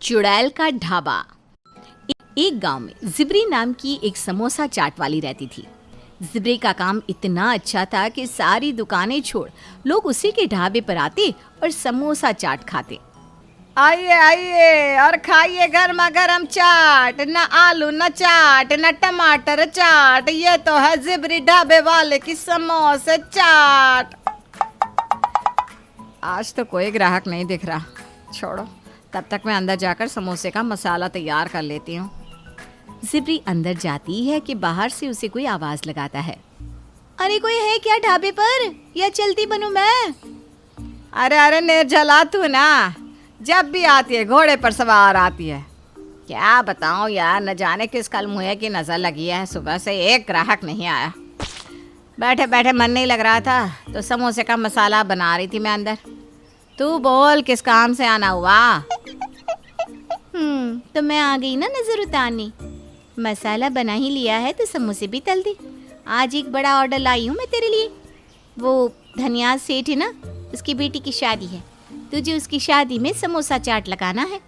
चुड़ैल का ढाबा। एक गांव में जिब्री नाम की एक समोसा चाट वाली रहती थी। जिब्री का काम इतना अच्छा था कि सारी दुकानें छोड़ लोग उसी के ढाबे पर आते और समोसा चाट खाते। आइए आइए और खाइए गर्मा गर्म चाट, न आलू न चाट न टमाटर चाट, ये तो है जिब्री ढाबे वाले की समोसे चाट। आज तो कोई ग्राहक नहीं दिख रहा, छोड़ो, तब तक मैं अंदर जाकर समोसे का मसाला तैयार कर लेती हूँ। जिब्री अंदर जाती है कि बाहर से उसे कोई आवाज लगाता है। अरे कोई है क्या ढाबे पर, या चलती बनूं मैं? अरे अरे निर्जला तू ना, जब भी आती है घोड़े पर सवार आती है। क्या बताऊँ यार, न जाने किस कल मुँह की नज़र लगी है, सुबह से एक ग्राहक नहीं आया। बैठे बैठे मन नहीं लग रहा था तो समोसे का मसाला बना रही थी मैं अंदर। तू बोल किस काम से आना हुआ? तो मैं आ गई ना नजर उतारनी। मसाला बना ही लिया है तो समोसे भी तल दी। आज एक बड़ा ऑर्डर लाई हूँ मैं तेरे लिए। वो धनिया सेठ है ना, उसकी बेटी की शादी है, तुझे उसकी शादी में समोसा चाट लगाना है।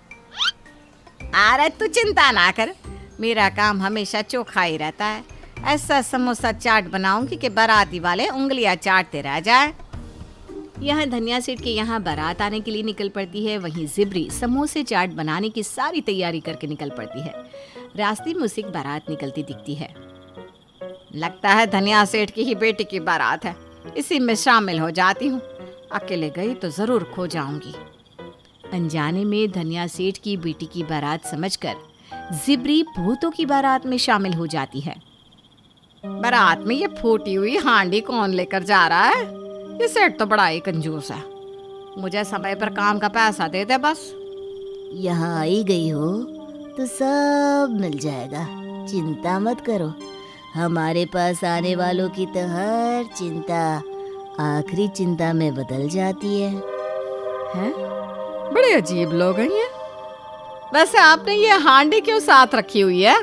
अरे तू चिंता ना कर, मेरा काम हमेशा चोखा ही रहता है। ऐसा समोसा चाट बनाऊंगी कि बाराती वाले उंगलियां चाटते रह जाए। यहाँ धनिया सेठ के यहाँ बारात आने के लिए निकल पड़ती है, वहीं जिब्री समोसे चाट बनाने की सारी तैयारी करके निकल पड़ती है। रास्ते में उसे एक बारात निकलती दिखती है। लगता है धनिया सेठ की ही बेटी की बारात है, इसी में शामिल हो जाती हूँ। अकेले गई तो जरूर खो जाऊंगी। अनजाने में धनिया सेठ की बेटी की बारात समझकर जिब्री भूतों की बारात में शामिल हो जाती है। बारात में ये फूटी हुई हांडी कौन लेकर जा रहा है? ये सेठ तो बड़ा ही कंजूस है, मुझे समय पर काम का पैसा दे दे बस। यहाँ आई गई हो तो सब मिल जाएगा, चिंता मत करो। हमारे पास आने वालों की तो हर चिंता आखिरी चिंता में बदल जाती है। हैं? बड़े अजीब लोग हैं ये। वैसे आपने ये हांडी क्यों साथ रखी हुई है?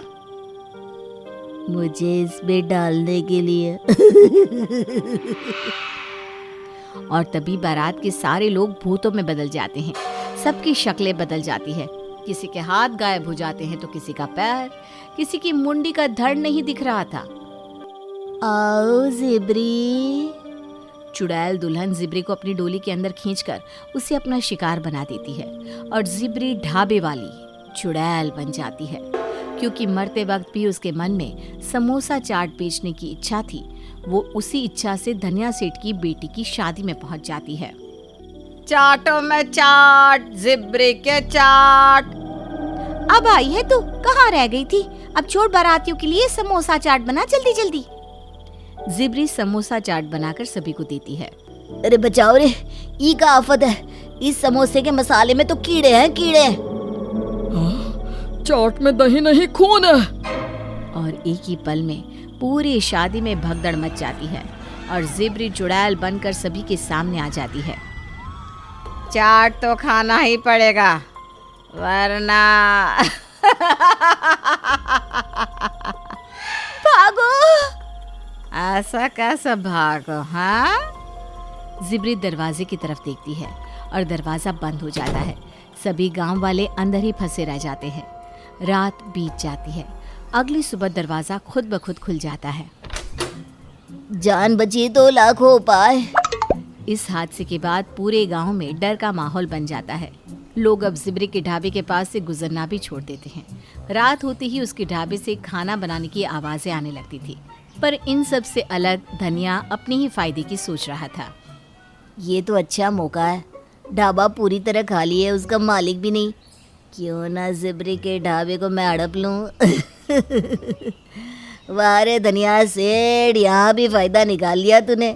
मुझे इसमें डालने के लिए। और तभी बारात के सारे लोग भूतों में बदल जाते हैं। सबकी शक्लें बदल जाती है। किसी के हाथ गायब हो जाते हैं तो किसी का पैर, किसी की मुंडी का धड़ नहीं दिख रहा था। आओ जिब्री। चुड़ैल दुल्हन जिब्री को अपनी डोली के अंदर खींचकर उसे अपना शिकार बना देती है और जिब्री ढाबे वाली चुड़ैल बन जाती है। क्योंकि मरते वक्त भी उसके मन में समोसा चाट बेचने की इच्छा थी, वो उसी इच्छा से धनिया सेठ की बेटी की शादी में पहुंच जाती है। चाटो में चाट, जिब्री के चाट। अब आई है तू, कहाँ रह गई थी? अब छोड़ बारातियों के लिए समोसा चाट बना जल्दी जल्दी। जिब्री समोसा चाट बनाकर सभी को देती है। अरे बचाओ रे, ई का आफत है, इस समोसे के मसाले में तो कीड़े हैं कीड़े। चाट में दही नहीं खून है। और एक ही पल में पूरी शादी में भगदड़ मच जाती है और जिब्री चुड़ैल बनकर सभी के सामने आ जाती है। चाट तो खाना ही पड़ेगा वरना भागो। ऐसा कैसे भागो? हाँ, जिब्री दरवाजे की तरफ देखती है और दरवाजा बंद हो जाता है। सभी गांव वाले अंदर ही फंसे रह जाते हैं। रात बीत जाती है। अगली सुबह दरवाजा खुद ब खुद खुल जाता है। जान बची तो लाखों उपाय। इस हादसे के बाद पूरे गांव में डर का माहौल बन जाता है। लोग अब जिब्री के ढाबे के पास से गुजरना भी छोड़ देते हैं। रात होते ही उसके ढाबे से खाना बनाने की आवाजें आने लगती थी। पर इन सब से अलग धनिया अपने ही फायदे की सोच रहा था। ये तो अच्छा मौका है, ढाबा पूरी तरह खाली है, उसका मालिक भी नहीं। क्यों ना जिब्री के ढाबे को मैं हड़प लूं। वाह रे धनिया सेठ, यहाँ भी फायदा निकाल लिया तूने।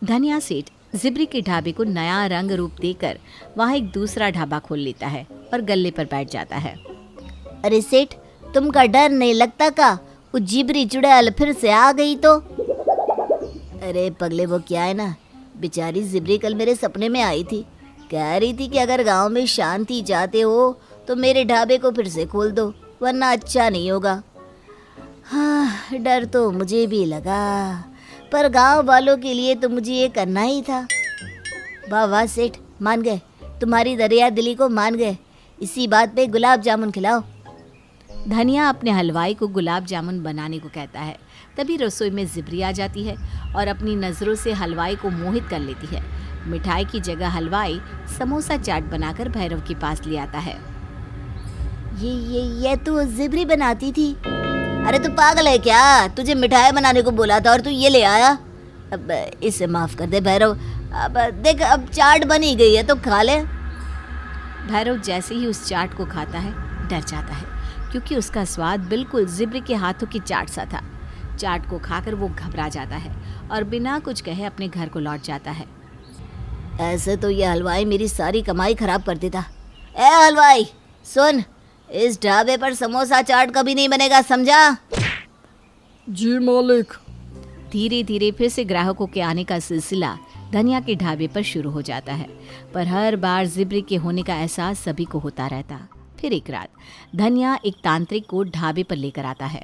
धनिया सेठ जिब्री के ढाबे को नया रंग रूप देकर वहाँ एक दूसरा ढाबा खोल लेता है और गल्ले पर बैठ जाता है। अरे सेठ, तुमका डर नहीं लगता का? वो जिब्री चुड़ैल फिर से आ गई तो? अरे पगले, वो क्या है ना, बेचारी जिब्री कल मेरे सपने में आई थी, कह रही थी कि अगर गांव में शांति चाहते हो तो मेरे ढाबे को फिर से खोल दो, वरना अच्छा नहीं होगा। हाँ, डर तो मुझे भी लगा, पर गांव वालों के लिए तो मुझे ये करना ही था। वाह वाह सेठ, मान गए, तुम्हारी दरिया दिली को मान गए। इसी बात पे गुलाब जामुन खिलाओ। धनिया अपने हलवाई को गुलाब जामुन बनाने को कहता है। तभी रसोई में जिब्री आ जाती है और अपनी नज़रों से हलवाई को मोहित कर लेती है। मिठाई की जगह हलवाई समोसा चाट बनाकर भैरव के पास ले आता है। ये तो जिब्री बनाती थी। अरे तू पागल है क्या? तुझे मिठाई बनाने को बोला था और तू ये ले आया। अब इसे माफ कर दे भैरव। अब देख, अब चाट बनी गई है तो खा ले। भैरव जैसे ही उस चाट को खाता है डर जाता है, क्योंकि उसका स्वाद बिल्कुल जिब्री के हाथों की चाट सा था। चाट को खाकर वो घबरा जाता है और बिना कुछ कहे अपने घर को लौट जाता है। ऐसे तो ये हलवाई मेरी सारी कमाई खराब कर देता। ए हलवाई सुन, इस ढाबे पर समोसा चाट कभी नहीं बनेगा, समझा? जी मालिक। धीरे धीरे फिर से ग्राहकों के आने का सिलसिला धनिया के ढाबे पर शुरू हो जाता है, पर हर बार जिब्री के होने का एहसास सभी को होता रहता। फिर एक रात धनिया एक तांत्रिक को ढाबे पर लेकर आता है।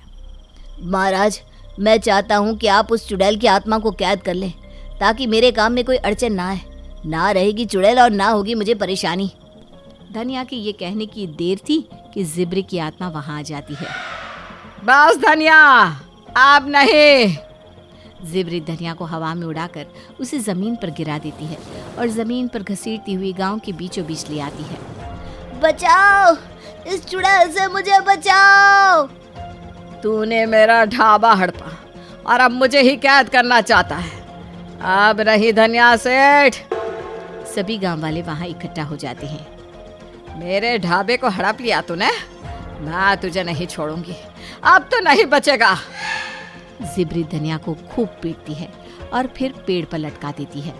महाराज, मैं चाहता हूँ कि आप उस चुड़ैल की आत्मा को कैद कर लें, ताकि मेरे काम में कोई अड़चन ना आए। ना रहेगी चुड़ैल और ना होगी मुझे परेशानी। धनिया के ये कहने की देर थी कि जिब्री की आत्मा वहां आ जाती है। बस धनिया, अब नहीं। जिब्री धनिया को हवा में उड़ाकर उसे जमीन पर गिरा देती है और जमीन पर घसीटती हुई गांव के बीचों बीच ले आती है। बचाओ, इस चुड़ैल से मुझे बचाओ। तूने मेरा ढाबा हड़पा और अब मुझे ही कैद करना चाहता है। अब रही धनिया सेठ। सभी गांव वाले वहां इकट्ठा हो जाते हैं। मेरे ढाबे को हड़प लिया तूने, मैं तुझे नहीं छोड़ूंगी, अब तो नहीं बचेगा। जिब्री धनिया को खूब पीटती है और फिर पेड़ पर लटका देती है।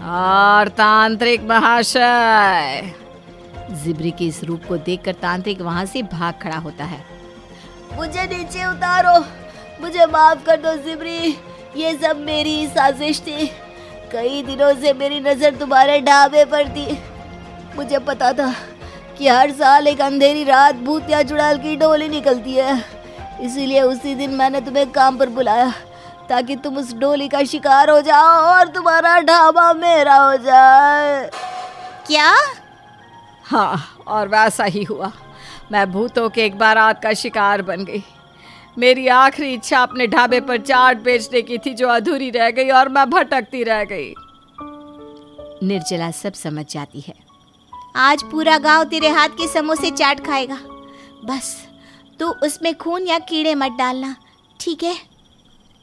और तांत्रिक महाशय। जिब्री के इस रूप को देखकर तांत्रिक वहां से भाग खड़ा होता है। मुझे नीचे उतारो, मुझे माफ कर दो जिब्री, ये सब मेरी ही साजिश थी। कई दिनों से मेरी नजर तुम्हारे ढाबे पर थी। मुझे पता था कि हर साल एक अंधेरी रात भूत या चुड़ैल की डोली निकलती है, इसीलिए उसी दिन मैंने तुम्हें काम पर बुलाया, ताकि तुम उस डोली का शिकार हो जाओ और तुम्हारा ढाबा मेरा हो जाए। क्या? हाँ, और वैसा ही हुआ। मैं भूतों के एक बारात का शिकार बन गई। मेरी आखिरी इच्छा अपने ढाबे पर चाट बेचने की थी, जो अधूरी रह गई और मैं भटकती रह गई। निर्जला सब समझ जाती है। आज पूरा गांव तेरे हाथ के समोसे चाट खाएगा, बस तू उसमें खून या कीड़े मत डालना, ठीक है?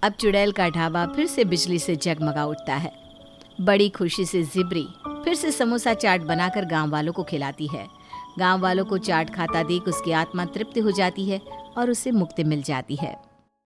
अब चुड़ैल का ढाबा फिर से बिजली से जगमगा उठता है। बड़ी खुशी से जिब्री फिर से समोसा चाट बनाकर गांव वालों को खिलाती है। गांव वालों को चाट खाता देख उसकी आत्मा तृप्त हो जाती है और उसे मुक्ति मिल जाती है।